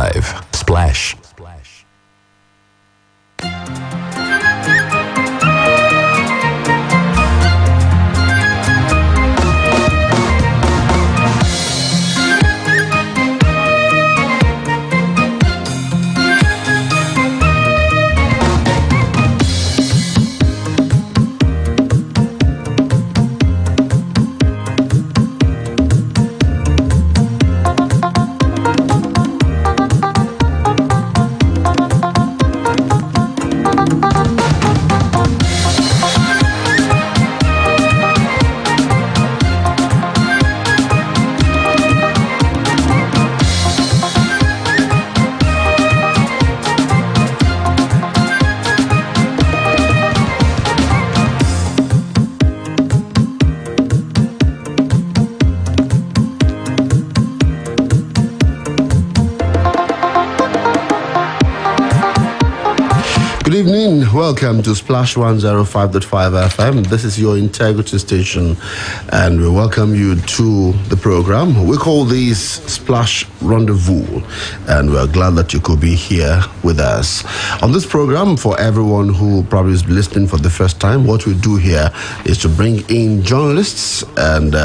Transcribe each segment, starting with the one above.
105.5 Splash. Good evening. Welcome to Splash 105.5 FM. This is your integrity station, and we welcome you to the program. We call this Splash Rendezvous, and we're glad that you could be here with us. On this program, for everyone who probably is listening for the first time, what we do here is to bring in journalists and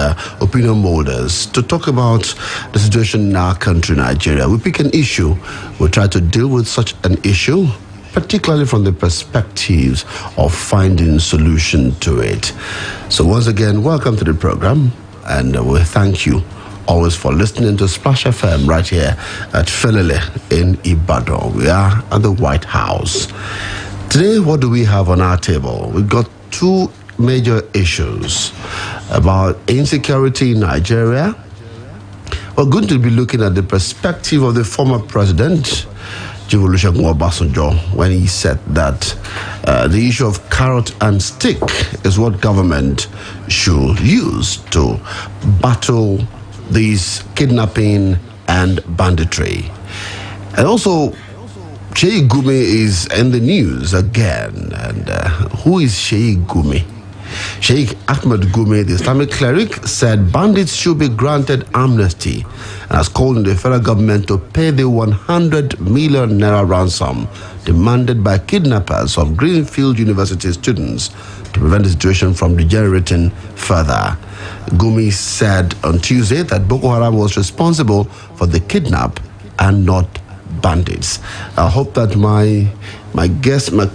opinion molders to talk about the situation in our country, Nigeria. We pick an issue, we try to deal with such an issue, particularly from the perspectives of finding solution to it. So once again, welcome to the program, and we thank you always for listening to Splash FM right here at Felele in Ibadan. We are at the White House. Today, what do we have on our table? We've got two major issues about insecurity in Nigeria. We're going to be looking at the perspective of the former president, Oluwaseun, when he said that the issue of carrot and stick is what government should use to battle these kidnapping and banditry. And also, Sheikh Gumi is in the news again. And who is Sheikh Gumi? Sheikh Ahmed Gumi, the Islamic cleric, said bandits should be granted amnesty and has called on the federal government to pay the 100 million naira ransom demanded by kidnappers of Greenfield University students to prevent the situation from degenerating further. Gumi said on Tuesday that Boko Haram was responsible for the kidnap and not bandits. I hope that my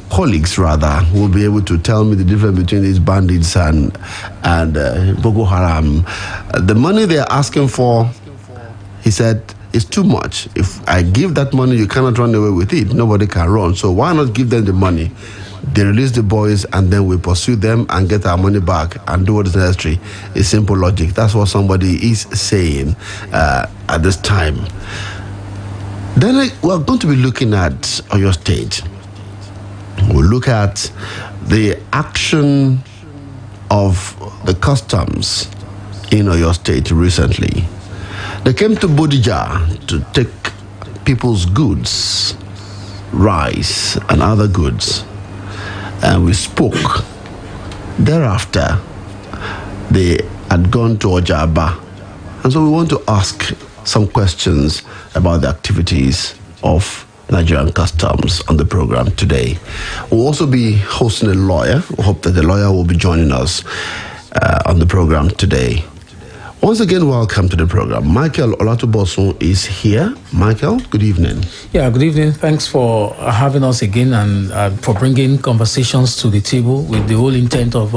colleagues rather, will be able to tell me the difference between these bandits and Boko Haram. The money they are asking for, he said, is too much. If I give that money, you cannot run away with it. Nobody can run. So why not give them the money? They release the boys, and then we pursue them and get our money back and do what is necessary. It's simple logic. That's what somebody is saying at this time. Then we're going to be looking at Oyo State. We'll look at the action of the customs in Oyo State recently. They came to Bodija to take people's goods, rice and other goods, and we spoke. Thereafter, they had gone to Ojaba, and so we want to ask some questions about the activities of Nigerian customs on the program today. We'll also be hosting a lawyer. We hope that the lawyer will be joining us on the program today. Once again, welcome to the program. Michael Olatunbosun is here. Michael, good evening. Yeah, good evening. Thanks for having us again and for bringing conversations to the table with the whole intent of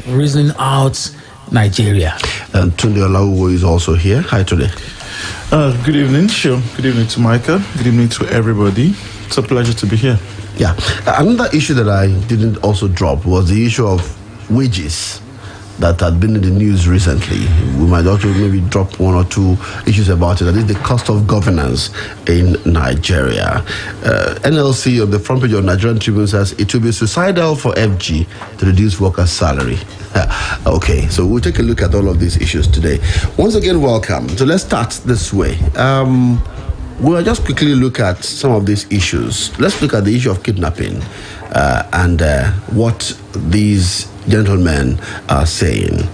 reasoning out Nigeria. And Tunde Olawuwo is also here. Hi, Tunde. Good evening, sure. Good evening to Michael. Good evening to everybody. It's a pleasure to be here. Yeah. Another issue that I didn't also drop was the issue of wages that had been in the news recently. We might also maybe drop one or two issues about it. That is the cost of governance in Nigeria. NLC on the front page of Nigerian Tribune says it will be suicidal for FG to reduce workers' salary. Okay, so we'll take a look at all of these issues today. Once again, welcome. So let's start this way. We'll just quickly look at some of these issues. Let's look at the issue of kidnapping and what these gentlemen are saying.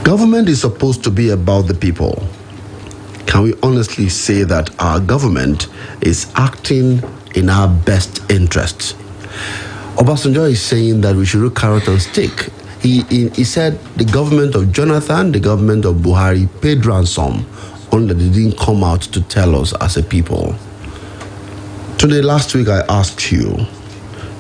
Government is supposed to be about the people. can we honestly say that our government is acting in our best interests? Obasanjo is saying that we should do carrot and stick. He said the government of Jonathan, the government of Buhari paid ransom, only they didn't come out to tell us as a people. Today, last week, I asked you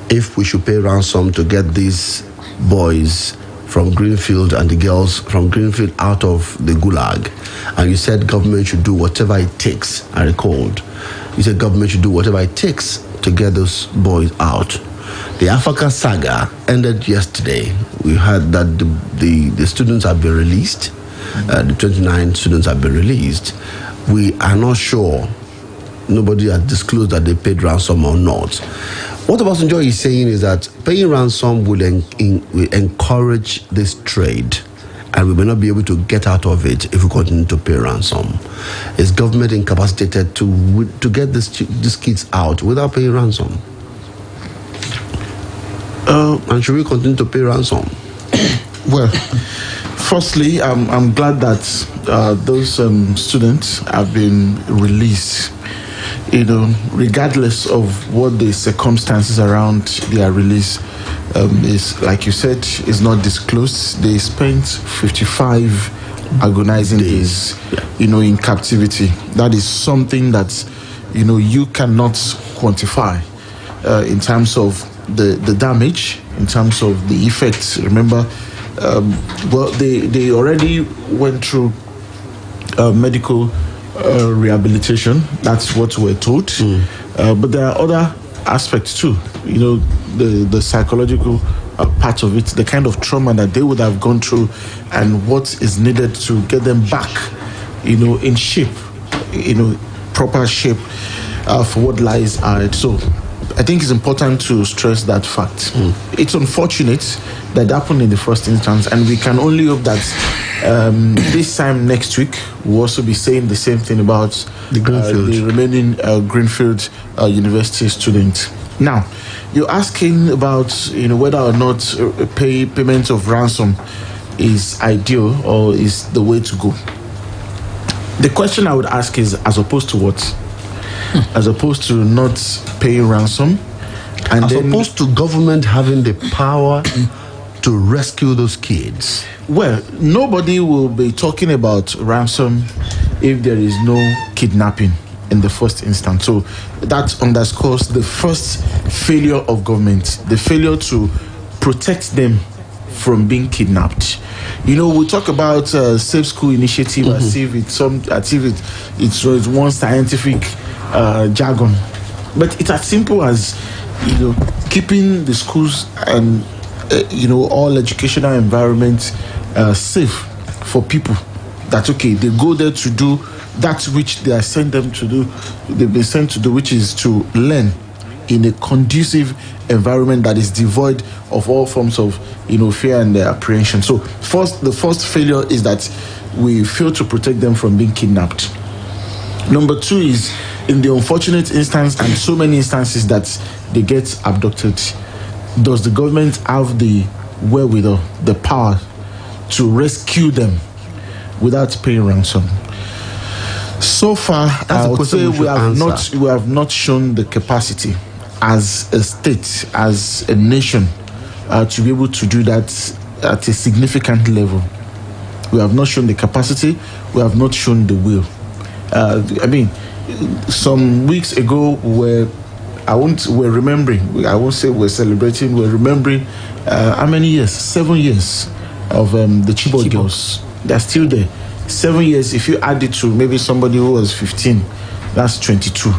if we should pay ransom to get these boys from Greenfield and the girls from Greenfield out of the gulag. And you said government should do whatever it takes. I recalled. You said government should do whatever it takes to get those boys out. The Africa saga ended yesterday. We heard that the students have been released. The 29 students have been released. We are not sure. Nobody has disclosed that they paid ransom or not. What Obasanjo is saying is that paying ransom will encourage this trade, and we may not be able to get out of it if we continue to pay ransom. Is government incapacitated to get these kids out without paying ransom? And should we continue to pay ransom? Well, firstly, I'm glad that those students have been released. Regardless of what the circumstances around their release is, like you said, is not disclosed. They spent 55 agonizing days, in captivity. That is something that, you cannot quantify in terms of the damage, in terms of the effects. Remember, they already went through medical rehabilitation. That's what we're told. But there are other aspects too. The psychological part of it, the kind of trauma that they would have gone through, and what is needed to get them back, in shape, proper shape for what lies ahead. So I think it's important to stress that fact. It's unfortunate that happened in the first instance, and we can only hope that this time next week we'll also be saying the same thing about the remaining Greenfield University students. Now, you're asking about whether or not payment of ransom is ideal or is the way to go. The question I would ask is, as opposed to what? As opposed to not paying ransom, and as opposed to government having the power to rescue those kids. Well, nobody will be talking about ransom if there is no kidnapping in the first instance. So that underscores the first failure of government, the failure to protect them from being kidnapped. We talk about Safe School Initiative as if it's one scientific jargon, but it's as simple as keeping the schools and all educational environments safe for people. That they go there to do that which they are sent them to do. They've been sent to do, which is to learn in a conducive environment that is devoid of all forms of fear and apprehension. So the first failure is that we fail to protect them from being kidnapped. Number two is, in the unfortunate instance and so many instances that they get abducted, does the government have the wherewithal, the power to rescue them without paying ransom? So far, I would say we have not shown the capacity as a state, as a nation, to be able to do that at a significant level. We have not shown the capacity. We have not shown the will. Some weeks ago, we're remembering. I won't say we're celebrating. We're remembering how many years? 7 years of the Chibok girls. They're still there. 7 years. If you add it to maybe somebody who was 15, that's 22.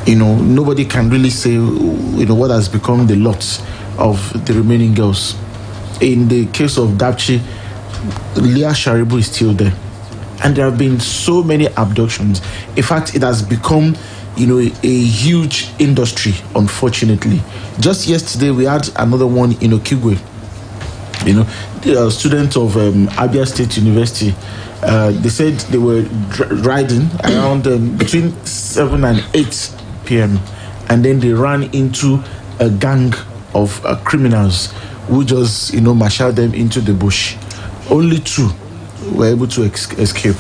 Nobody can really say what has become the lot of the remaining girls. In the case of Dapchi, Leah Sharibu is still there. And there have been so many abductions. In fact, it has become, a huge industry, unfortunately. Just yesterday, we had another one in Okigwe. The student of Abia State University, they said they were riding around between 7 and 8 p.m. And then they ran into a gang of criminals who just, marshaled them into the bush. Only 2 were able to escape.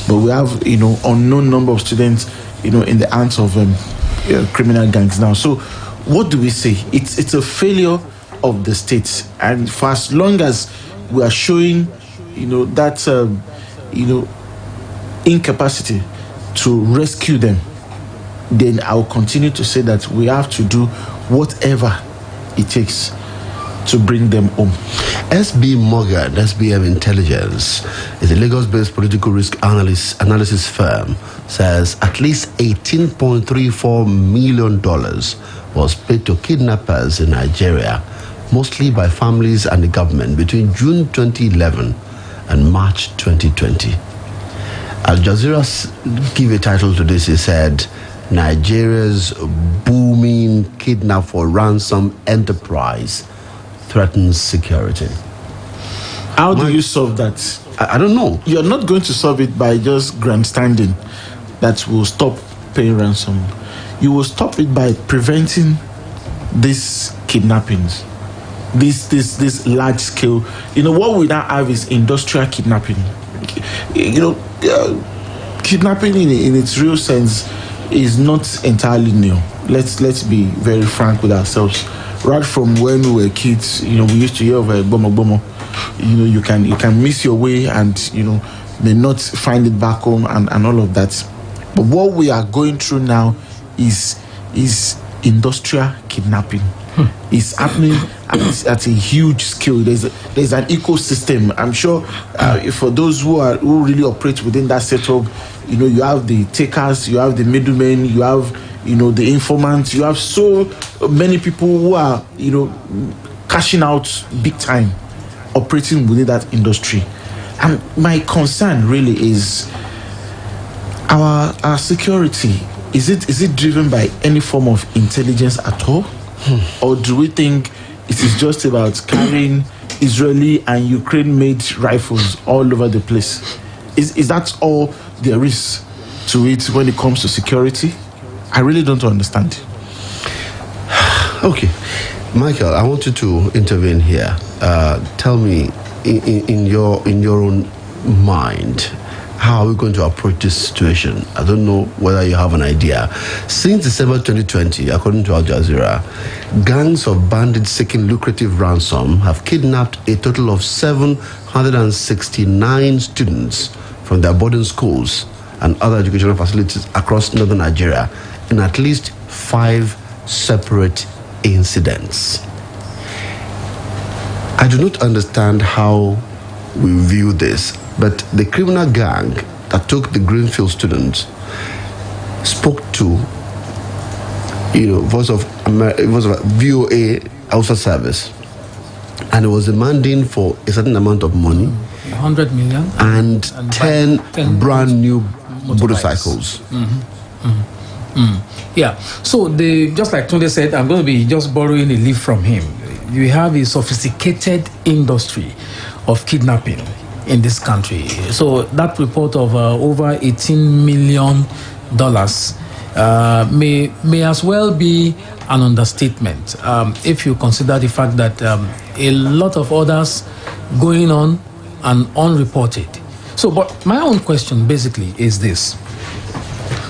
but we have, unknown number of students, in the hands of criminal gangs now. So what do we say? It's a failure of the state, and for as long as we are showing, that incapacity to rescue them, then I'll continue to say that we have to do whatever it takes to bring them home. SB Morgan, SBM Intelligence, is a Lagos-based political risk analysis firm, says at least $18.34 million was paid to kidnappers in Nigeria, mostly by families and the government, between June 2011 and March 2020. Al Jazeera gave a title to this. He said, Nigeria's booming kidnap for ransom enterprise threatens security. How do you solve that? I don't know. You're not going to solve it by just grandstanding that will stop paying ransom. You will stop it by preventing these kidnappings, this large scale. What we now have is industrial kidnapping. Kidnapping in its real sense is not entirely new. Let's be very frank with ourselves. Right from when we were kids, we used to hear of a bomo. You can miss your way and may not find it back home and all of that. But what we are going through now is industrial kidnapping. It's happening at a huge scale. There's an ecosystem. I'm sure for those who really operate within that setup, you have the takers, you have the middlemen, you have the informants, you have so many people who are cashing out big time, operating within that industry. And my concern really is our security. Is it driven by any form of intelligence at all? Or do we think it is just about carrying Israeli and Ukraine-made rifles all over the place? Is that all there is to it when it comes to security? I really don't understand. Okay, Michael, I want you to intervene here. Tell me, in your own mind, how are we going to approach this situation? I don't know whether you have an idea. Since December 2020, according to Al Jazeera, gangs of bandits seeking lucrative ransom have kidnapped a total of 769 students from their boarding schools and other educational facilities across northern Nigeria in at least 5 separate incidents. I do not understand how we view this, but the criminal gang that took the Greenfield students spoke to, voice of VOA Hausa service, and it was demanding for a certain amount of money, 100 million, and 10 brand new motorcycles. Yeah. So just like Tunde said, I'm going to be just borrowing a leaf from him. You have a sophisticated industry of kidnapping in this country. So that report of over $18 million may as well be an understatement if you consider the fact that a lot of others going on and unreported. So, but my own question basically is this.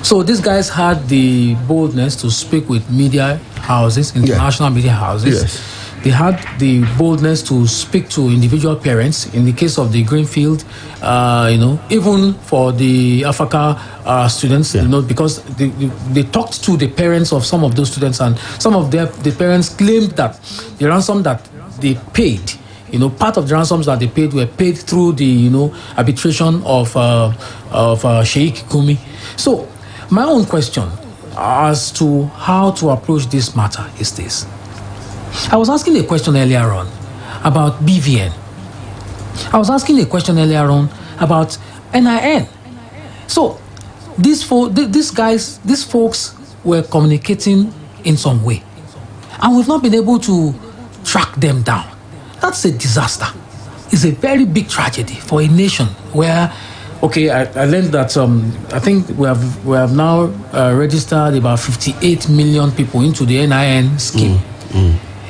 So these guys had the boldness to speak with media houses, international media houses. Yes. They had the boldness to speak to individual parents. In the case of the Greenfield, even for the Africa students, because they talked to the parents of some of those students, and some of the parents claimed that the ransom that they paid, part of the ransoms that they paid were paid through the arbitration of Sheikh Kumi. So my own question as to how to approach this matter is this. I was asking a question earlier on about BVN. I was asking a question earlier on about NIN. So these folks were communicating in some way, and we've not been able to track them down. That's a disaster. It's a very big tragedy for a nation where, I learned that I think we have now registered about 58 million people into the NIN scheme.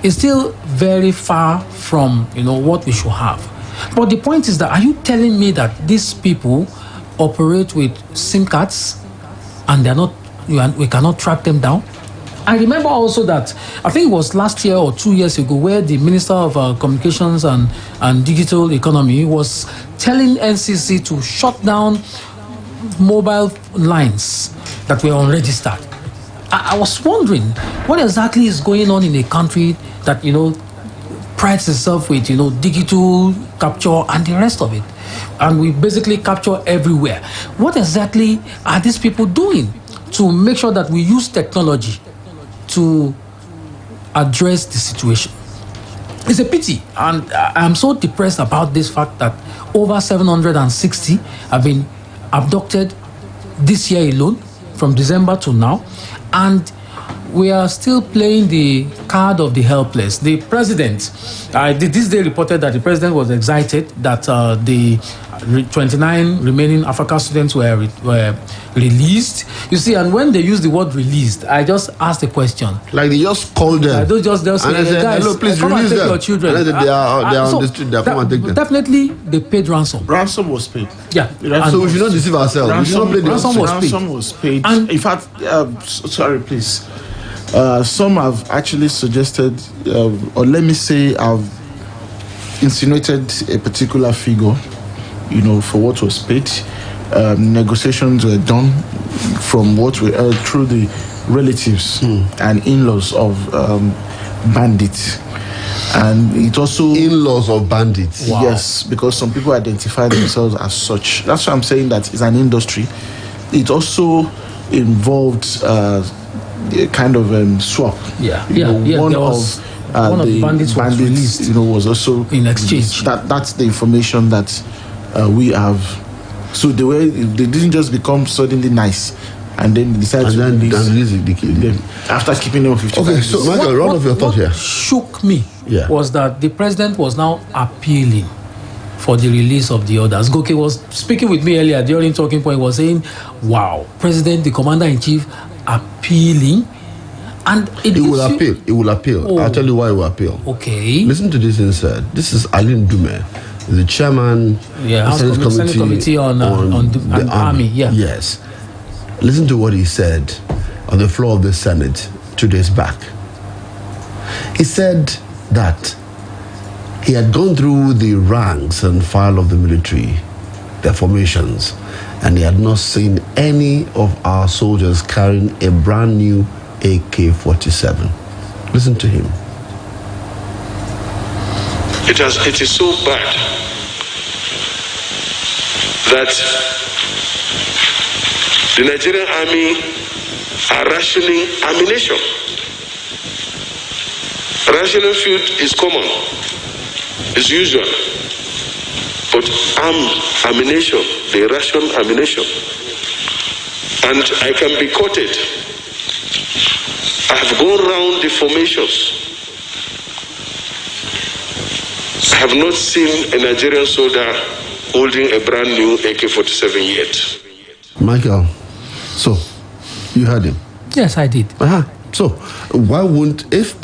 It's still very far from what we should have. But the point is that, are you telling me that these people operate with SIM cards, and we cannot track them down. I remember also that I think it was last year or 2 years ago where the Minister of Communications and Digital Economy was telling NCC to shut down mobile lines that were unregistered. I was wondering what exactly is going on in a country that prides itself with digital capture and the rest of it, and we basically capture everywhere. What exactly are these people doing to make sure that we use technology to address the situation? It's a pity, and I'm so depressed about this fact that over 760 have been abducted this year alone, from December to now, and we are still playing the card of the helpless. The president, this day reported that the president was excited that the 29 remaining Africa students were released. You see, and when they use the word released, I just asked the question. Like they just called them. I don't just say, and said, guys, hello, please come release and take them. your children. And they are on the street. Come and take them. Definitely, they paid ransom. Ransom was paid. Yeah. So we should not deceive ourselves. Ransom was paid. And in fact, sorry, please. Some have actually suggested, or let me say, have insinuated a particular figure, for what was paid. Negotiations were done from what we heard through the relatives and in-laws of bandits. And it also... In-laws of bandits? Wow. Yes, because some people identify themselves as such. That's why I'm saying that it's an industry. It also involved... a kind of swap. One of the bandits was released. Was also in exchange. That's the information that we have. So they didn't just become suddenly nice, and then they decided to release them after keeping them 55 Okay, so Michael, round of your thought here. What shook me was that the president was now appealing for the release of the others. Goke was speaking with me earlier during talking point. Was saying, "Wow, President, the Commander-in-Chief." Appealing, and it will appeal. It will appeal. Oh. I'll tell you why it will appeal. Okay. Listen to this instead. This is Aline Dume, the chairman of the Senate Committee on the Army. Yeah. Yes. Listen to what he said on the floor of the Senate 2 days back. He said that he had gone through the ranks and file of the military, their formations, and he had not seen any of our soldiers carrying a brand new AK-47. Listen to him. It is so bad that the Nigerian army are rationing ammunition. Rationing food is common, it's usual. But ammunition, they ration ammunition. And I can be quoted. I have gone round the formations. I have not seen a Nigerian soldier holding a brand new AK-47 yet. Michael, so you heard him? Yes, I did. So why wouldn't, if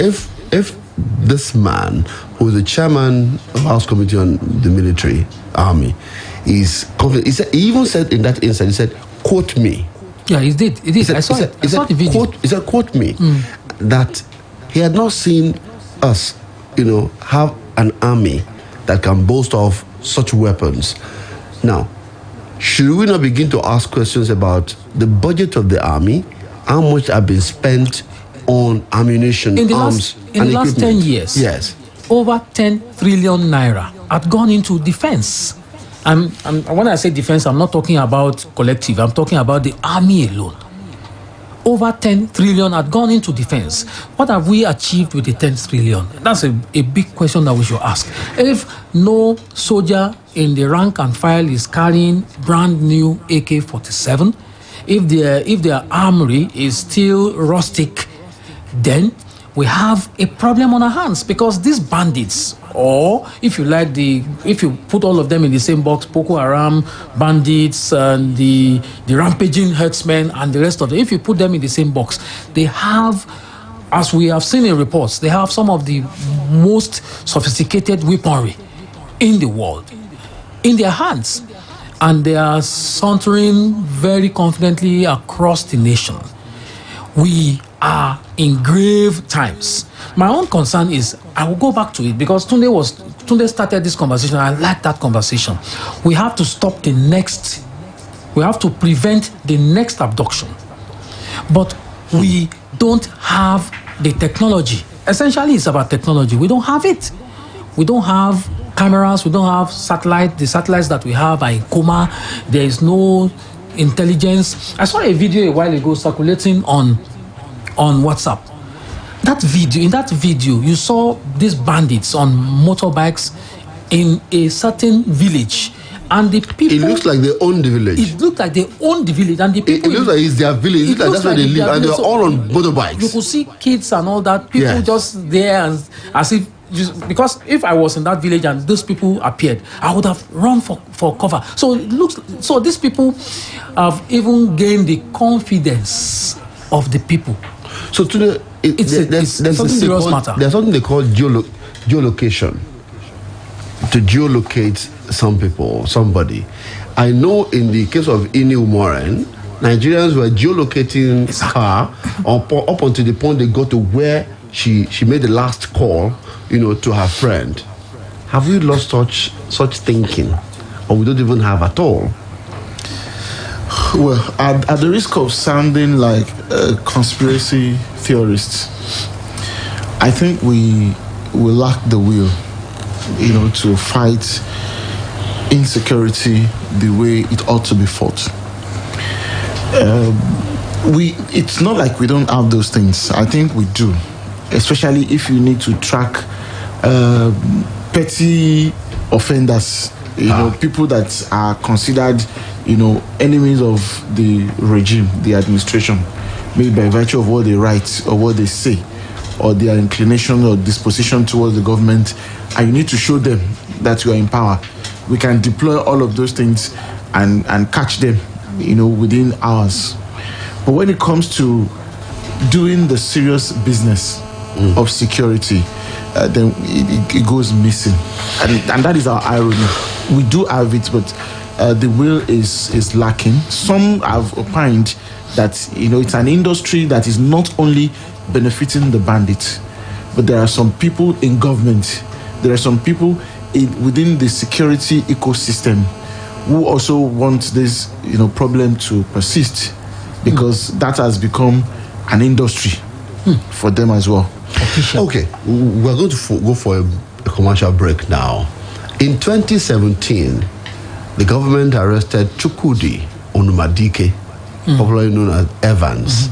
this man, who is the chairman of House Committee on the Military Army, is confident, he even said in that instance, he said, quote me. Yeah, he did. I saw it. I saw the video. He said, quote me, that he had not seen us, have an army that can boast of such weapons. Now, should we not begin to ask questions about the budget of the army, how much have been spent on ammunition, arms, and in the last 10 years? Yes. Over 10 trillion naira had gone into defense. And when I say defense, I'm not talking about collective. I'm talking about the army alone. Over 10 trillion had gone into defense. What have we achieved with the 10 trillion? That's a big question that we should ask. If no soldier in the rank and file is carrying brand new AK-47, if their armory is still rustic, then we have a problem on our hands, because these bandits, or if you like, if you put all of them in the same box, Boko Haram, bandits, and the rampaging herdsmen and the rest of them, if you put them in the same box, they have, as we have seen in reports, they have some of the most sophisticated weaponry in the world in their hands. and they are sauntering very confidently across the nation. We are in grave times. My own concern is, I will go back to it because Tunde started this conversation. I like that conversation. We have to stop we have to prevent the next abduction. But we don't have the technology. Essentially, it's about technology. We don't have it. We don't have cameras. We don't have satellite. The satellites that we have are in coma. There is no intelligence. I saw a video a while ago circulating on WhatsApp. In that video, you saw these bandits on motorbikes in a certain village. And the people... It looks like they own the village. It looks like they own the village. And the people... It looks like it's their village. It looks like that's where they live. And they're all on motorbikes. You could see kids and all that. People just there and as if... Because if I was in that village and those people appeared, I would have run for cover. So it looks... So these people have even gained the confidence of the people. So today... There's something they call geolocation. To geolocate some people, somebody. I know in the case of Ini Umoren, Nigerians were geolocating her up until the point they got to where she made the last call, to her friend. Have we lost such thinking, or we don't even have at all? Well, at the risk of sounding like a conspiracy theorist, I think we lack the will, to fight insecurity the way it ought to be fought. It's not like we don't have those things. I think we do, especially if you need to track petty offenders, people that are considered, enemies of the regime, the administration, maybe by virtue of what they write or what they say, or their inclination or disposition towards the government, and you need to show them that you are in power. We can deploy all of those things and catch them, within hours. But when it comes to doing the serious business of security, then it goes missing. And that is our irony. We do have it, but the will is lacking. Some have opined that, it's an industry that is not only benefiting the bandits, but there are some people in government, there are some people within the security ecosystem who also want this, problem to persist, because that has become an industry for them as well. Okay, we're going to go for a commercial break now. In 2017, the government arrested Chukwudi Onumadike, popularly known as Evans,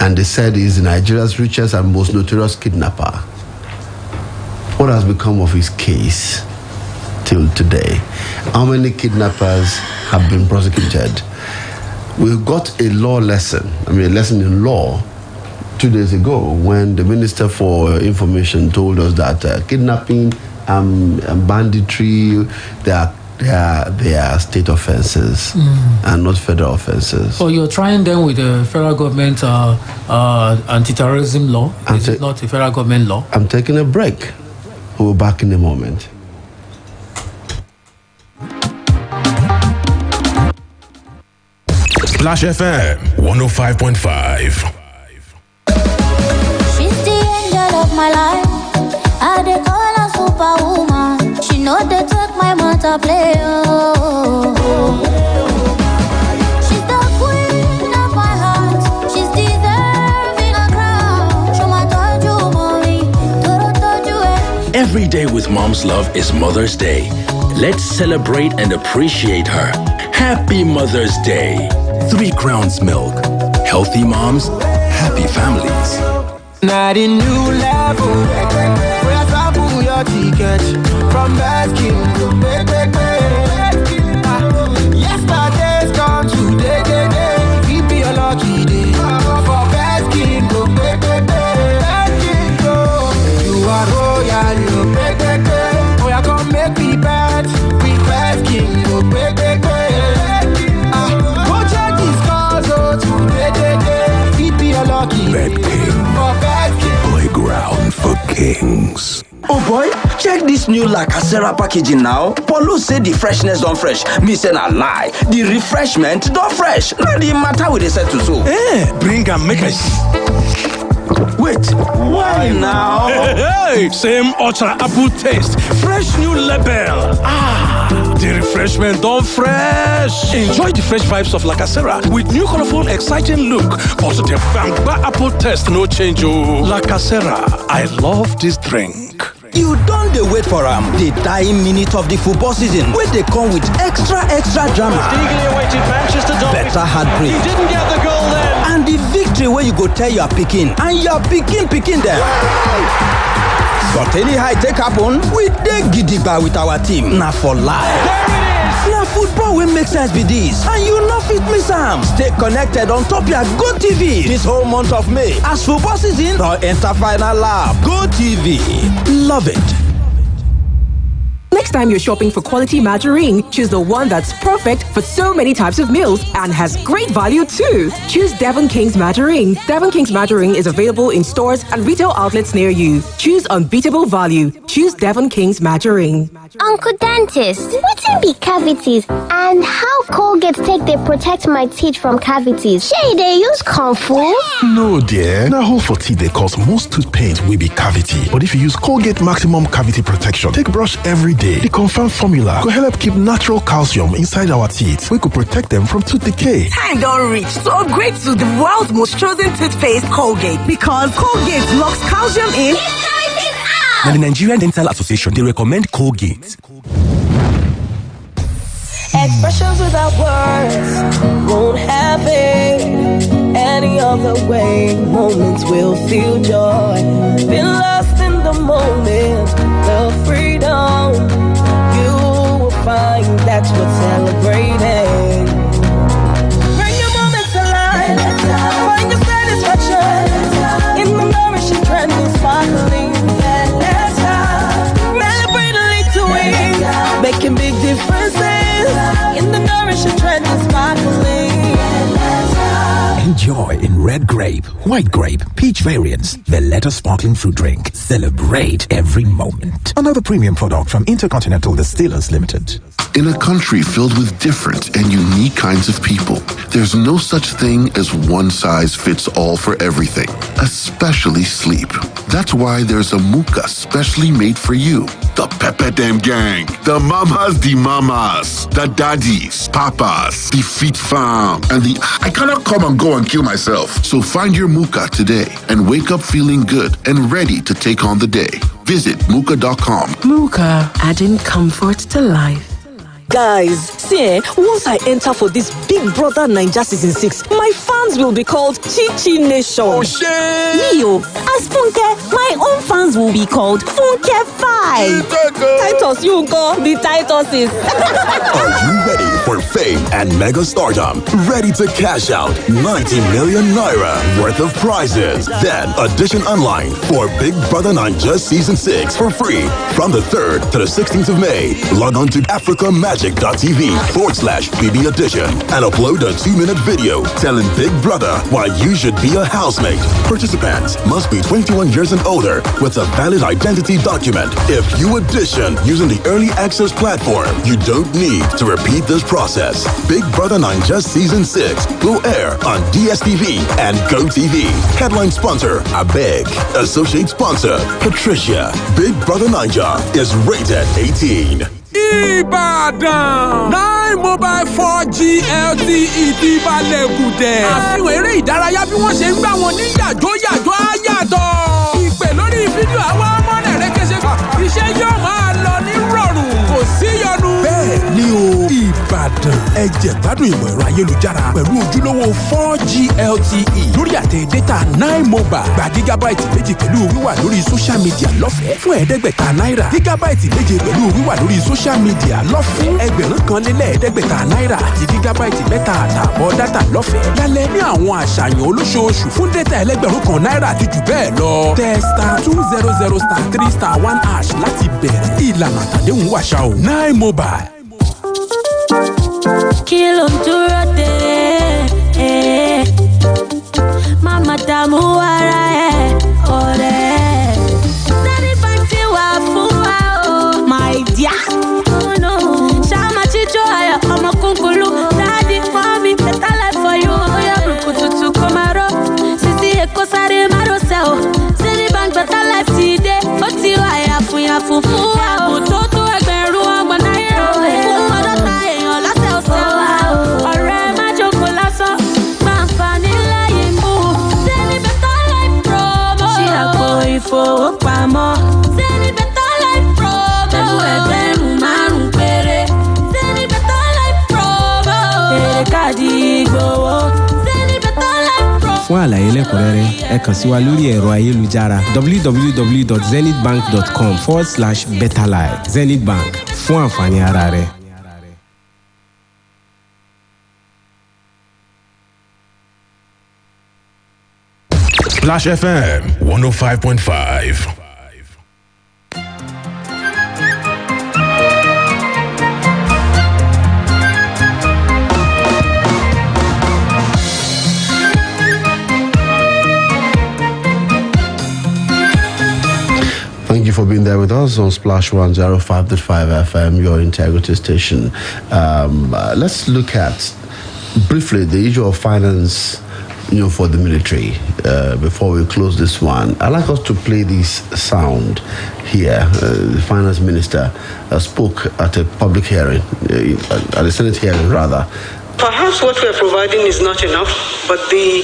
and they said he's Nigeria's richest and most notorious kidnapper. What has become of his case till today? How many kidnappers have been prosecuted? We got a law lesson, a lesson in law 2 days ago when the Minister for Information told us that kidnapping and banditry, they are state offenses and not federal offenses. So you're trying them with the federal government anti-terrorism law? Is it not a federal government law? I'm taking a break. We'll be back in a moment. Splash FM 105.5. She's the angel of my life. I dey call her superwoman. She know they take my mother play. She's the queen of my heart. She's deserving a crown. Show my toju mommy, toju. Every day with mom's love is Mother's Day. Let's celebrate and appreciate her. Happy Mother's Day. 3 Crowns Milk. Healthy moms, happy families. Not a new level. We are sample your ticket from Baskin to yesterday's gone today. Keep me a lucky day. For Baskin to Baskin go. You are royal, you we are gonna make me bad. We Baskin to go check these cars out today. Keep me a lucky Bet King. for Baskin. Playground for kings. Oh boy, check this new La Casera packaging now. Polo say the freshness don't fresh. Me say na lie. The refreshment don't fresh. Now the matter with the set to so. Bring and make us. Wait, why now? Hey, same ultra apple taste. Fresh new label. The refreshment don't fresh. Enjoy the fresh vibes of La Casera with new colorful, exciting look. Also the bangba apple taste, no change. La Casera, I love this drink. You don't dey wait for the dying minute of the football season where they come with extra drama. Eagerly awaited Manchester derby. Better heartbreak. He didn't get the goal then. And the victory where you go tell your picking and your picking them. But anyhow it take happen, we dey gidigba with our team. Na for life. There it is. Na football wey make sense be this, and you no fit miss am. Stay connected on top your Go TV this whole month of May as football season don enter final lap. Go TV, love it. Next time you're shopping for quality margarine, choose the one that's perfect for so many types of meals and has great value too. Choose Devon King's Margarine. Devon King's Margarine is available in stores and retail outlets near you. Choose unbeatable value. Choose Devon King's Margarine. Uncle Dentist, wetin be cavities and how Colgate take dey protect my teeth from cavities? Shey dey use comfort? No dear, na hole for teeth dey cause most tooth pain wey be cavity. But if you use Colgate Maximum Cavity Protection take brush every day, the confirmed formula go help keep natural calcium inside our teeth wey go protect them from tooth decay. Time don reach to upgrade to the world's most chosen toothpaste, Colgate, because Colgate locks calcium in. Now, the Nigerian Dental Association, they recommend Colgate. Expressions without words won't happen any other way. Moments will feel joy. Been lost in the moment, the freedom. You will find that's what's celebrating. Bring your moments alive. Find your satisfaction in the nourishing, trendy, sparkling. Making big differences in the nourishing, trendy, sparkling. Enjoy in red grape, white grape, peach variants, the Valletta sparkling fruit drink. Celebrate every moment. Another premium product from Intercontinental Distillers Limited. In a country filled with different and unique kinds of people, there's no such thing as one size fits all for everything, especially sleep. That's why there's a Muka specially made for you. The Pepe Dem Gang, the Mamas de Mamas, the Daddies, Papas, the Feet Farm, and the I cannot come and go and kill myself. So find your Muka today and wake up feeling good and ready to take on the day. Visit Muka.com. Muka, adding comfort to life. Guys, see, once I enter for this Big Brother Naija Season 6, my fans will be called Chi Nation. Oh, shit! Leo, as Funke, my own fans will be called Funke 5. Titus, you go, the Titus is. Are you ready for fame and mega stardom? Ready to cash out 90 million naira worth of prizes? Then audition online for Big Brother Naija Season 6 for free from the 3rd to the 16th of May. Log on to africamagic.tv/BB Edition and upload a 2-minute video telling Big Brother why you should be a housemate. Participants must be 21 years and older with a valid identity document. If you audition using the early access platform, you don't need to repeat this process. Big Brother Naija Season 6 will air on DSTV and GoTV. Headline sponsor, Abeg. Associate sponsor, Patricia. Big Brother Naija is rated 18. Ibadan 9 mobile 4G LTE ti balẹ̀ gùdẹ̀. Àfihàn eré ìdárayá bí wọ́n ṣe ń gbà wọn ní yàjó àyàtọ̀. Ìpè lórí fídíò àwọn ọmọ rẹ̀ rẹ́kẹ́sẹ̀ kan. Iṣẹ́ yóò máa lọ ní rọrùn. Kò sí yọnu. Bẹ́ẹ̀ ni o, Ìbàdàn ẹ jẹ gbádùn ìmọ̀ ẹ̀rọ ayélujára pẹ̀lú ojúlówó 4G LTE lórí àtẹ dátà 9 mobile. Gba gígábáìtì méjì pẹ̀lú wíwà lórí social media lọ́fẹ̀ẹ́ fún ẹ̀ẹ́dẹ́gbẹ̀ta náírà. Gígábáìtì méje pẹ̀lú wíwà lórí social media lọ́fẹ̀ẹ́ ẹgbẹ̀rún kan lé lẹ́ẹ̀ẹ́dẹ́gbẹ̀ta náírà àti gígábáìtì mẹ́ta àtààbọ̀ dátà lọ́fẹ̀ẹ́. Lálẹ́ ní àwọn àṣàyàn olóṣooṣù fún dátà ẹlẹ́gbẹ̀rún kan náírà àti jù bẹ́ẹ̀ lọ. Tẹ *200*3*1# láti bẹ̀rẹ̀. Ìlànà àtàdéhùn wàṣà o. 9 mobile. Kí ló ń dúró dè? Má dààmú ara ẹ̀, ọ̀rẹ́. Sẹ́ni bá ti wà àlàyé lẹ́kùnrẹ́rẹ́ ẹ kàn sí wa lórí ẹ̀rọ ayélujára www.zenithbank.com/betterlife. Zenith Bank fún àǹfààní ara rẹ. Splash FM 105.5. Thank you for being there with us on Splash 105.5 FM, your integrity station. Let's look at briefly the issue of finance, for the military. Before we close this one, I'd like us to play this sound here. The finance minister spoke at a public hearing, at a Senate hearing rather. Perhaps what we're providing is not enough, but the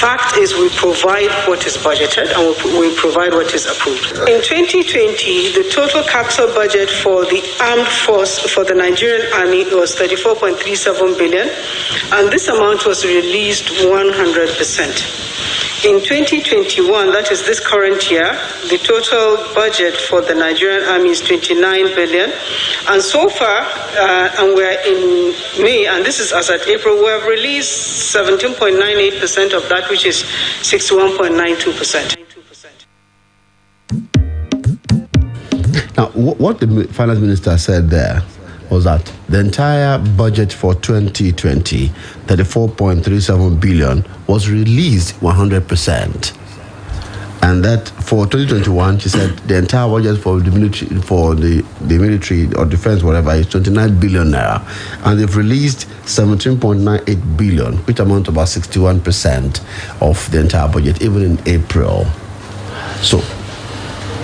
fact is we provide what is budgeted and we provide what is approved. In 2020, the total capital budget for the armed force for the Nigerian Army was 34.37 billion, and this amount was released 100%. In 2021, that is this current year, the total budget for the Nigerian Army is 29 billion. And so far, and we're in May, and this is as at April, we have released 17.98% of that, which is 61.92%. Now, what the finance minister said there was that the entire budget for 2020, 34.37 billion, was released 100%. And that for 2021, she said the entire budget for the military or defense, whatever, is 29 billion naira. And they've released 17.98 billion, which amounts to about 61% of the entire budget, even in April. So,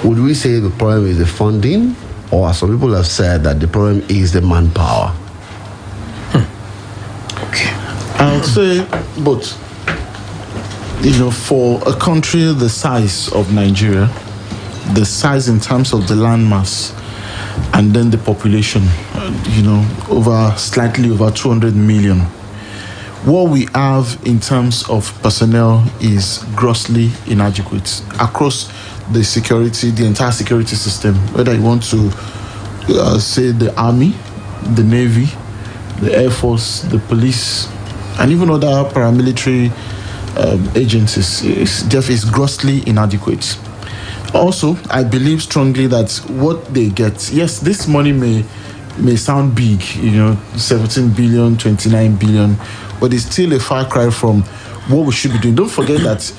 would we say the problem is the funding? Or some people have said that the problem is the manpower? Okay. I'll say both. For a country the size of Nigeria, the size in terms of the landmass, and then the population, slightly over 200 million. What we have in terms of personnel is grossly inadequate across the entire security system, whether you want to say the Army, the Navy, the Air Force, the police, and even other paramilitary agencies, is grossly inadequate. Also, I believe strongly that what they get, yes, this money may sound big, 17 billion, 29 billion, but it's still a far cry from what we should be doing. Don't forget that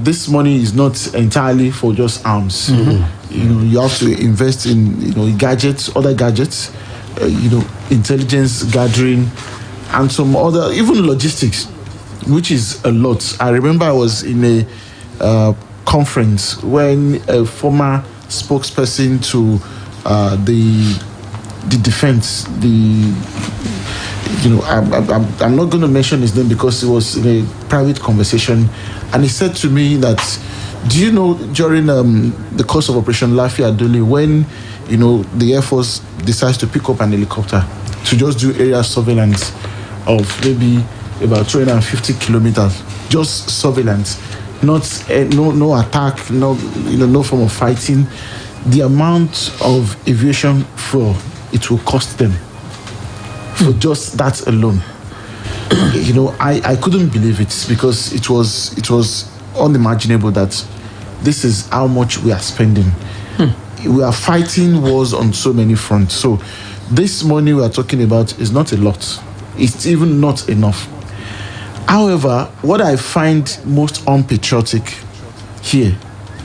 this money is not entirely for just arms. Mm-hmm. You have to invest in other gadgets, intelligence gathering, and some other, even logistics, which is a lot. I remember I was in a conference when a former spokesperson to the defense, I'm not going to mention his name because it was in a private conversation, and he said to me that, do you know, during the course of Operation Lafi Adole, when the Air Force decides to pick up an helicopter to just do area surveillance of maybe about 250 kilometers, just surveillance, not no attack, no form of fighting, the amount of aviation fuel it will cost them for just that alone. I couldn't believe it because it was unimaginable that this is how much we are spending. We are fighting wars on so many fronts. So this money we are talking about is not a lot. It's even not enough. However, what I find most unpatriotic here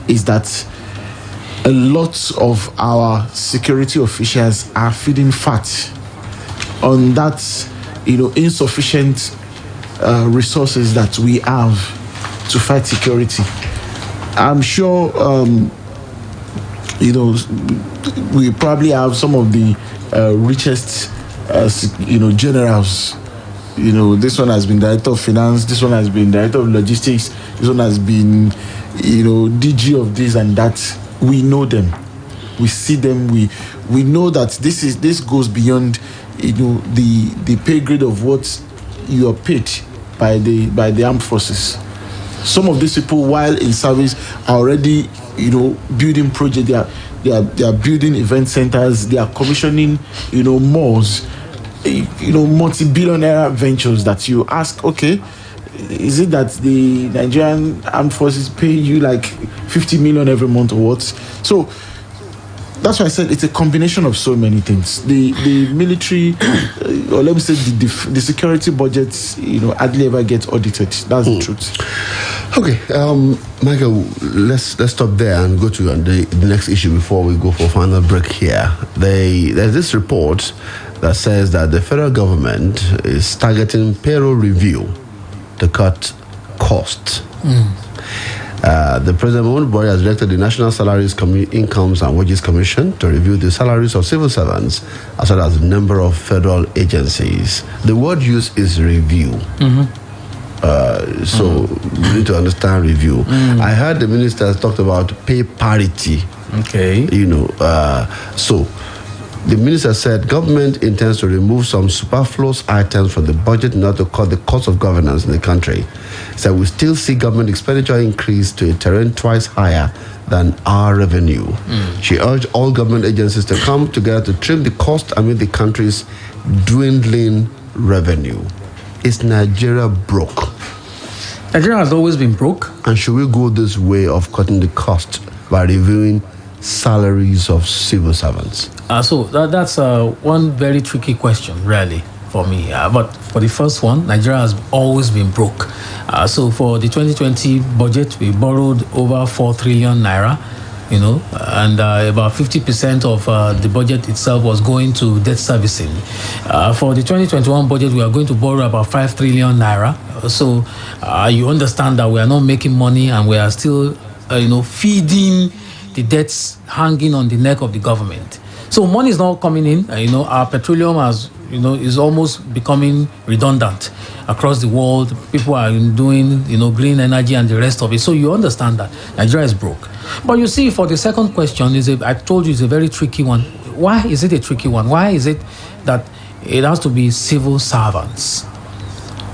is that a lot of our security officials are feeding fat on that, insufficient resources that we have to fight security. I'm sure, we probably have some of the richest, generals. This one has been director of finance, this one has been director of logistics, this one has been, DG of this and that. We know them, we see them, we know that this goes beyond, the pay grade of what you are paid by the armed forces. some of these people, while in service, are already, building projects. They are building event centers. They are commissioning, malls, multi-billionaire ventures that you ask, okay, is it that the Nigerian armed forces pay you like 50 million every month or what? So that's why I said it's a combination of so many things. The military, or let me say the security budgets, hardly ever gets audited. That's the truth. Okay, Michael, let's stop there and go to the next issue before we go for a final break here. There's this report that says that the federal government is targeting payroll review to cut costs. The President Muhammadu Buhari has directed the National Salaries, Incomes and Wages Commission to review the salaries of civil servants as well as a number of federal agencies. The word used is review. So we need to understand review. I heard the ministers talked about pay parity. Okay. So the minister said government intends to remove some superfluous items from the budget in order to cut the cost of governance in the country. He said we still see government expenditure increase to a terrain twice higher than our revenue. She urged all government agencies to come together to trim the cost amid the country's dwindling revenue. Is Nigeria broke? Nigeria has always been broke. And should we go this way of cutting the cost by reviewing salaries of civil servants? So that's one very tricky question, really, for me. But for the first one, Nigeria has always been broke. So for the 2020 budget, we borrowed over 4 trillion naira, and about 50% of the budget itself was going to debt servicing. For the 2021 budget, we are going to borrow about 5 trillion naira. So you understand that we are not making money and we are still, feeding the debts hanging on the neck of the government. So money is not coming in. Our petroleum is almost becoming redundant across the world. People are doing, green energy and the rest of it. So you understand that Nigeria is broke. But you see, for the second question, I told you it's a very tricky one. Why is it a tricky one? Why is it that it has to be civil servants?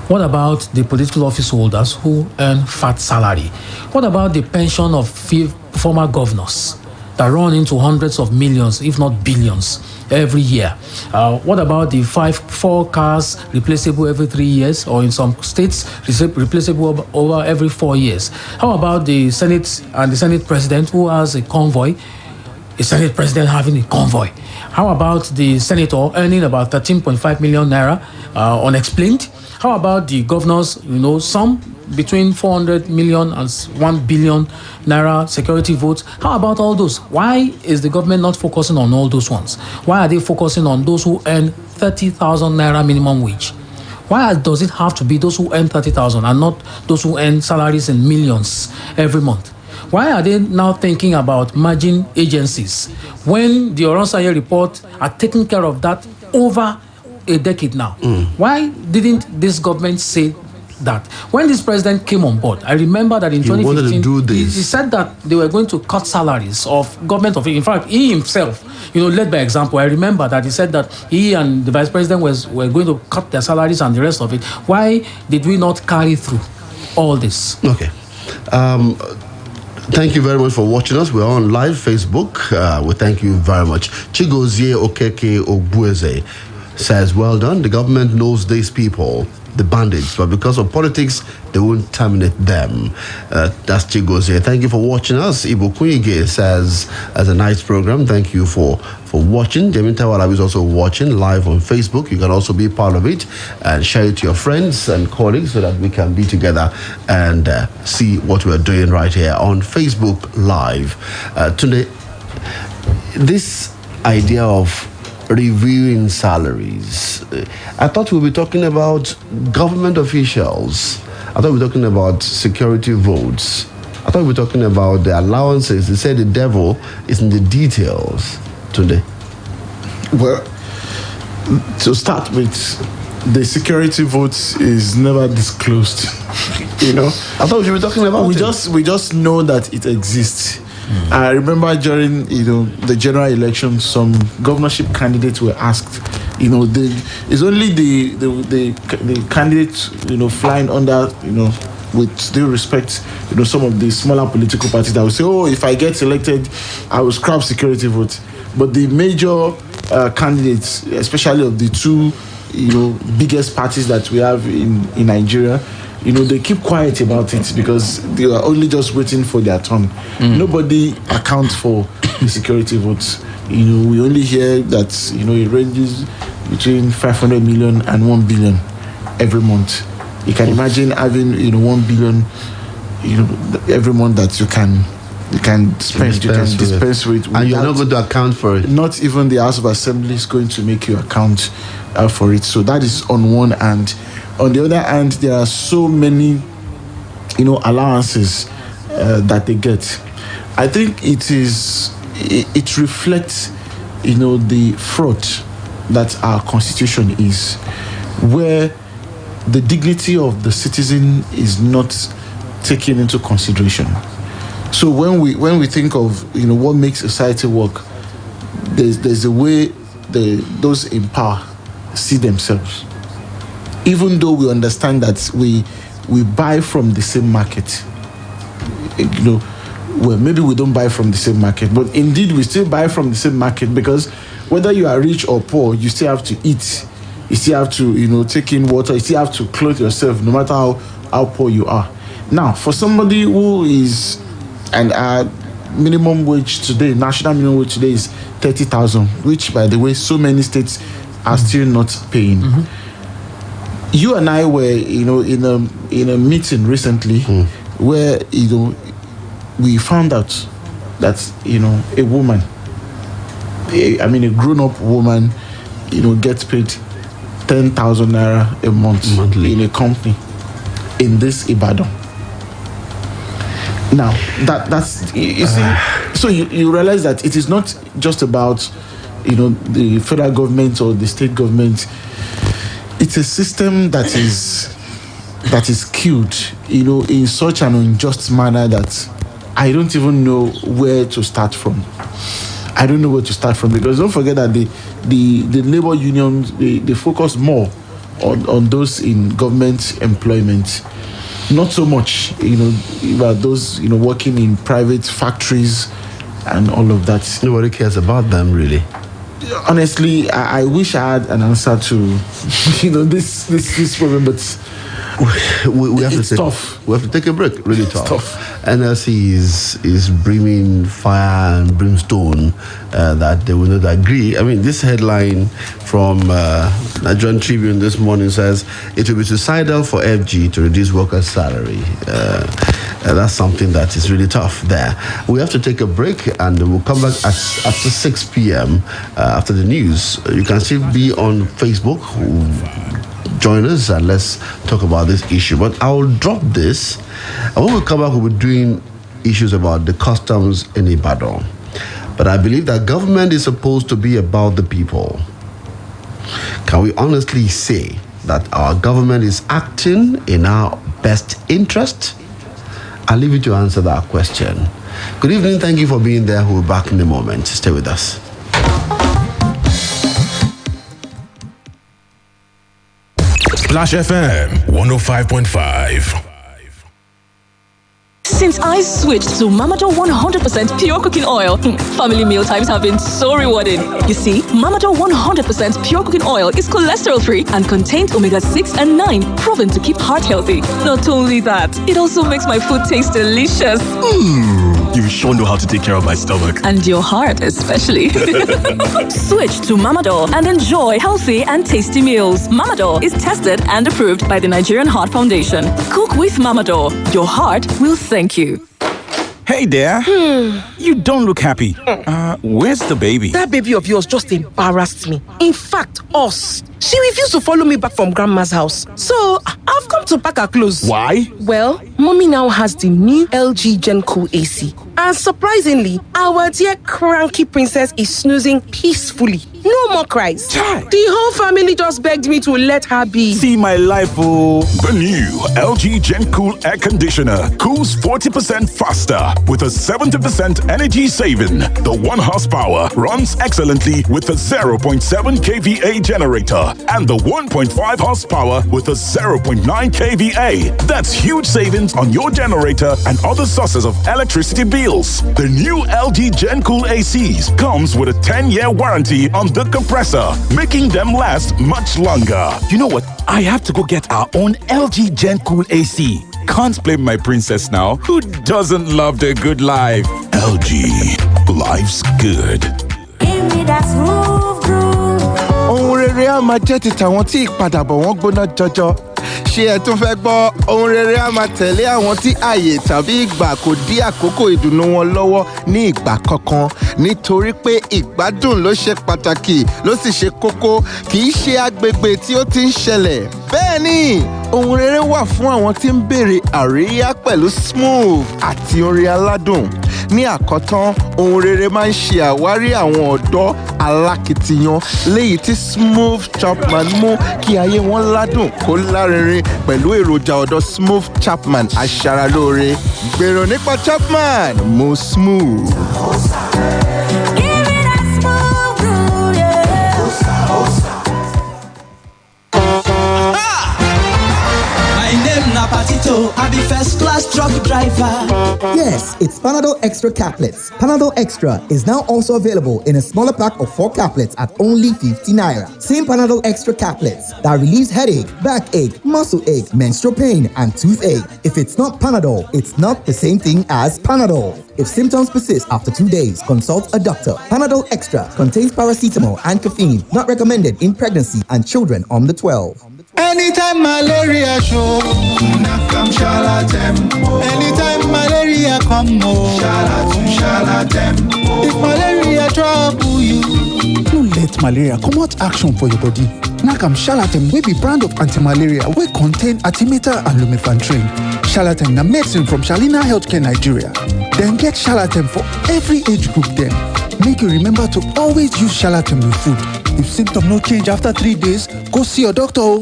What about the political office holders who earn fat salary? What about the pension of former governors that run into hundreds of millions, if not billions, every year? What about the 4 cars replaceable every 3 years, or in some states replaceable over every 4 years? How about the Senate and the Senate President who has a convoy? A Senate President having a convoy. How about the senator earning about 13.5 million naira unexplained? How about the governors, some between 400 million and 1 billion naira security votes? How about all those? Why is the government not focusing on all those ones? Why are they focusing on those who earn 30,000 naira minimum wage? Why does it have to be those who earn 30,000 and not those who earn salaries in millions every month? Why are they now thinking about merging agencies when the Oronsaye report had taken care of that over a decade now? Why didn't this government say that? When this president came on board, I remember that in 2015, he said that they were going to cut salaries of government officials. In fact, he himself, led by example. I remember that he said that he and the vice president were going to cut their salaries and the rest of it. Why did we not carry through all this? Okay. Thank you very much for watching us. We're on live Facebook. We thank you very much. Chigozie Okeke Ogbueze says, well done. The government knows these people, the bandits, but because of politics, they won't terminate them. That's Chigozie. Thank you for watching us. Ibo Kunyige says, as a nice program, thank you for watching. Jamin Tawala is also watching live on Facebook. You can also be part of it and share it to your friends and colleagues so that we can be together and see what we're doing right here on Facebook Live. Today, this idea of reviewing salaries, I thought we'll be talking about government officials. I thought we were talking about security votes. I thought we were talking about the allowances. They said the devil is in the details. Tunde. Well, to start with, the security votes is never disclosed. I thought we were talking about we just know that it exists. I remember during the general election, some governorship candidates were asked. It's only the candidates flying under with due respect, some of the smaller political parties that will say, oh, if I get elected, I will scrap security votes. But the major candidates, especially of the two, biggest parties that we have in Nigeria, they keep quiet about it because they are only just waiting for their turn. Nobody accounts for the security votes. We only hear that, it ranges between 500 million and 1 billion every month. You can imagine having, 1 billion, every month that you can dispense with. And you're not going to account for it. Not even the House of Assembly is going to make you account for it. So that is on one hand. On the other hand, there are so many, allowances that they get. I think it reflects, the fraud that our constitution is, where the dignity of the citizen is not taken into consideration. So when we think of what makes society work, there's a way those in power see themselves. Even though we understand that we buy from the same market, well, maybe we don't buy from the same market, but indeed we still buy from the same market, because whether you are rich or poor, you still have to eat, you still have to take in water, you still have to clothe yourself, no matter how poor you are. Now, for somebody who is, and our minimum wage today, national minimum wage today is 30,000, which, by the way, so many states are still not paying. You and I were, in a meeting recently where, we found out that, a woman, a grown-up woman, gets paid 10,000 naira a month monthly in a company in this Ibadan. Now, that's, you see, so you realize that it is not just about, the federal government or the state government. It's a system that is skewed, in such an unjust manner that I don't even know where to start from. I don't know where to start from, because don't forget that the labor unions, they focus more on those in government employment, not so much, about those, working in private factories and all of that. Nobody cares about them, really. Honestly, I wish I had an answer to, this problem, but we have it's to tough. We have to take a break. Really tough. It's tough. NLC is bringing fire and brimstone that they will not agree. I mean, this headline from Nigerian Tribune this morning says it will be suicidal for FG to reduce workers' salary. That's something that is really tough there. We have to take a break, and we'll come back after 6 p.m. After the news. You can still be on Facebook. Join us and let's talk about this issue. But I'll drop this, and when we come back, we'll be doing issues about the customs in Ibadan. But I believe that government is supposed to be about the people. Can we honestly say that our government is acting in our best interest? I'll leave you to answer that question. Good evening. Thank you for being there. We'll be back in a moment. Stay with us. Splash FM 105.5. Since I switched to Mamado 100% pure cooking oil, family meal times have been so rewarding. You see, Mamado 100% pure cooking oil is cholesterol-free and contains omega-6 and 9, proven to keep heart healthy. Not only that, it also makes my food taste delicious. You sure know how to take care of my stomach. And your heart, especially. Switch to Mamado and enjoy healthy and tasty meals. Mamado is tested and approved by the Nigerian Heart Foundation. Cook with Mamado. Your heart will thank you. Hey there. You don't look happy. Where's the baby? That baby of yours just embarrassed me. In fact, us. She refused to follow me back from grandma's house. So, I've come to pack her clothes. Why? Well, mommy now has the new LG Gen Cool AC. And surprisingly, our dear cranky princess is snoozing peacefully. No more cries. The whole family just begged me to let her be. See my life, oh. The new LG Gen Cool Air Conditioner cools 40% faster with a 70% energy saving. The 1 horsepower runs excellently with a 0.7 kVA generator and the 1.5 horsepower with a 0.9 kVA. That's huge savings on your generator and other sources of electricity bills. The new LG Gen Cool ACs comes with a 10-year warranty on the compressor, making them last much longer. You know what? I have to go get our own LG Gen Cool AC. Can't blame my princess now. Who doesn't love the good life? LG, life's good. Give me that smooth groove. Ohun rere á máa jẹ́ ti tàwọn tí ìpadàbọ̀ wọn gbóná jọjọ. Ṣé ẹ tún fẹ́ gbọ́? Ohun rere á máa tẹ̀lé àwọn tí ààyè tàbí ìgbà kò dí àkókò ìdùnnú wọn lọ́wọ́ ní ìgbà kankan. Nítorí pé ìgbádùn ló ṣe pàtàkì ló sì ṣe kókó, kì í ṣe agbègbè tí ó ti ń ṣẹlẹ̀. Bẹ́ẹ̀ni, ohun rere wà fún àwọn tí ń béèrè àríyá pẹ̀lú smooth àti orin aládùn. Ní àkọ́tán, ohun rere máa ń ṣe àwárí àwọn ọ̀dọ́ alákìtiyan léyìí tí Smooth Chapman mú kí ayé wọn ládùn kó lárinrin pẹ̀lú èròjà ọ̀dọ́ Smooth Chapman aṣaralóore. Gbèrò nípa Chapman, mo smooth. I be first class truck driver. Yes, it's Panadol Extra Caplets. Panadol Extra is now also available in a smaller pack of 4 caplets at only 50 naira. Same Panadol Extra Caplets that relieves headache, backache, muscle ache, menstrual pain, and toothache. If it's not Panadol, it's not the same thing as Panadol. If symptoms persist after 2 days, consult a doctor. Panadol Extra contains paracetamol and caffeine. Not recommended in pregnancy and children under 12. Anytime malaria show, nakam shalatemmo. Anytime malaria come, shalatemmo. If malaria trouble you, no let malaria comot action for your body. Nakam Shalatem wey be brand of anti-malaria wey contain Artemether and lumefantrine. Shalatem na medicine from Shalina Healthcare Nigeria. Dem get Shalatem for every age group dem. Make you remember to always use Shalatem with food. If symptoms no change after 3 days, go see your doctor.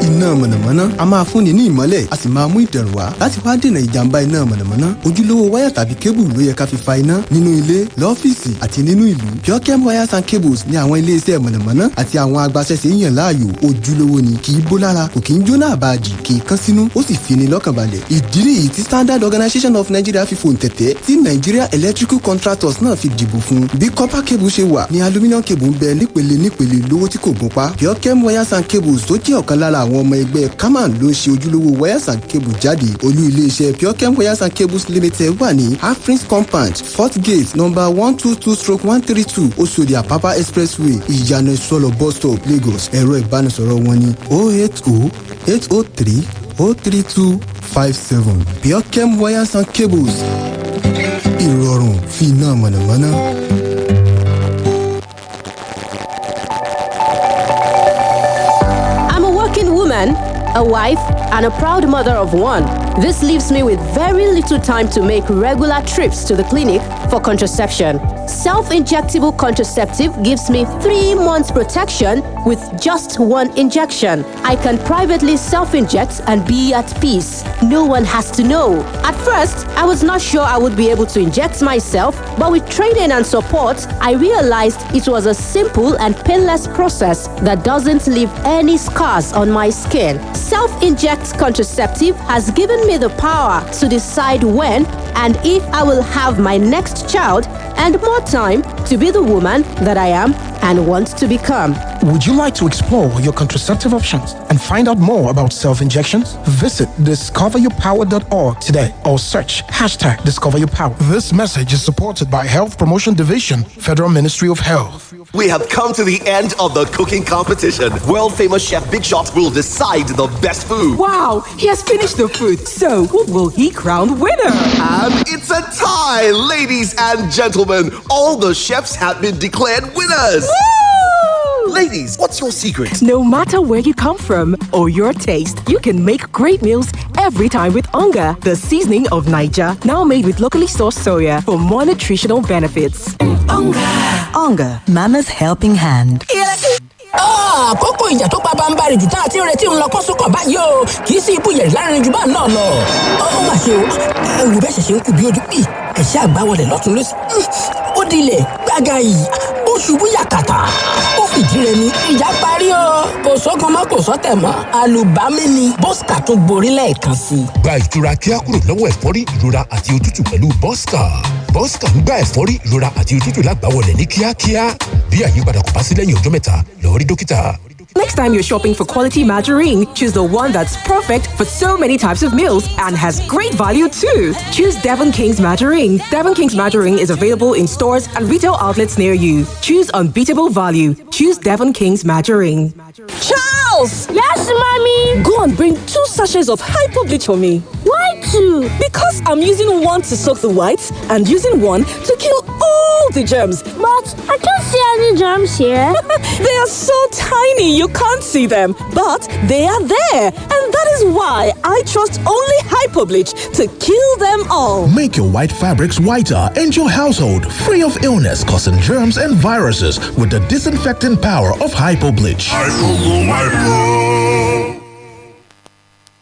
Iná mọ̀nàmọ́ná a máa fúnni ní ìmọ́lẹ̀ a sì máa mú ìdẹ̀rùn wá láti wá dènà ìjàmbá iná mọ̀nàmọ́ná. Ojúlówó wáyà tàbí kébù ló yẹ ká fi fa iná nínú ilé, lọ́fíìsì àti nínú ìlú. Purochem wires and cables ní àwọn ilé-iṣẹ́ mọ̀nàmọ́ná àti àwọn agbaṣẹ́ṣe yàn láàyò. Ojúlówó ni, kì í bó lára, kò kì í jóná àbájì, kì í kán sínú, ó sì fini lọ́kàn balẹ̀. Ìdí nìyí tí Standard Organization of Nigeria fi fòǹtẹ̀tẹ̀ tí Nigeria Electrical Contractors náà fi dìbò fún. Bí copper cable ṣe wà ní aluminium cable ń bẹ nípele lówó tí kò gún pa. Purochem wires and cables tó jẹ́ ọ̀kan lára àwọn ọmọ ẹgbẹ́ Kaman ló ń ṣe ojúlówó wires and cable jáde. Olú ilé-iṣẹ́ Purochem wires and cables limited wà ní Afrin's compound 4th gate number 122/132 Oṣòdì Apapa expressway Ìyànà Ìsọlọ̀ bus stop Lagos. Ẹ̀rọ ìbánisọ̀rọ̀ wọn ní 080-803-03257. Purochem wires and cables. Ìrọ̀rùn fi iná mọ̀nàmọ́ná. A wife, and a proud mother of one. This leaves me with very little time to make regular trips to the clinic for contraception. Self-injectable contraceptive gives me 3 months protection with just 1 injection. I can privately self-inject and be at peace. No one has to know. At first, I was not sure I would be able to inject myself, but with training and support, I realized it was a simple and painless process that doesn't leave any scars on my skin. Self-inject contraceptive has given me the power to decide when and if I will have my next child and more time to be the woman that I am and want to become. Would you like to explore your contraceptive options and find out more about self-injections? Visit discoveryourpower.org today or search #DiscoverYourPower. This message is supported by Health Promotion Division, Federal Ministry of Health. We have come to the end of the cooking competition. World famous chef Big Shot will decide the best food. Wow, he has finished the food. So, who will he crown winner? And it's a tie, ladies and gentlemen. All the chefs have been declared winners. Woo! Ladies, what's your secret? No matter where you come from or your taste, you can make great meals every time with Onga, the seasoning of Niger, now made with locally sourced soya for more nutritional benefits. Onga, Mama's helping hand. Àkókò ìjà tó pa bámbárì jù tá a ti ń retí ń lọ kó sókàn báyìí o. Kì í sí ipò yẹ̀rì láàrin jù bá náà lọ. Ó mà ṣe o, ẹ̀wù bẹ́ẹ̀ ṣẹ̀ṣẹ̀ ń kú bí ojú pì. Ẹ̀ṣẹ́ àgbà wọlé lọ́tún lọ́sí. Ó dilẹ̀ gbága yìí. Ó ṣubú yàkàtà. Ó fìdí rẹ̀ ní ìjà parí o. Kò sọ́kan mọ́ kò sọ́tẹ̀ mọ́. Àlùbámi ni Bọ́sìkà tó gborí lẹ́ẹ̀kan sí. Gba ìtura kíá kúrò lọ́wọ́ ẹ̀fọ́rí, ìrora àti òtútù pẹ̀lú Bọ́sìkà. Bọ́sìkà ń gba ẹ̀fọ́rí, ìrora àti òtútù lágbàwọlẹ̀ ní kíákíá. Bí àyípadà kò bá sí lẹ́yìn ọjọ́ mẹ́ta, lọ rí dókítà. Next time you're shopping for quality margarine, choose the one that's perfect for so many types of meals and has great value too. Choose Devon King's Margarine. Devon King's Margarine is available in stores and retail outlets near you. Choose unbeatable value. Choose Devon King's Margarine. Charles! Yes, mommy? Go and bring 2 sachets of hypo bleach for me. Why 2? Because I'm using one to soak the whites and using one to kill all the germs. But I can't see any germs here. They are so tiny you can't see them, but they are there. And that is why I trust only hypo bleach to kill them all. Make your white fabrics whiter and your household free of illness causing germs and viruses with the disinfecting power of hypo bleach.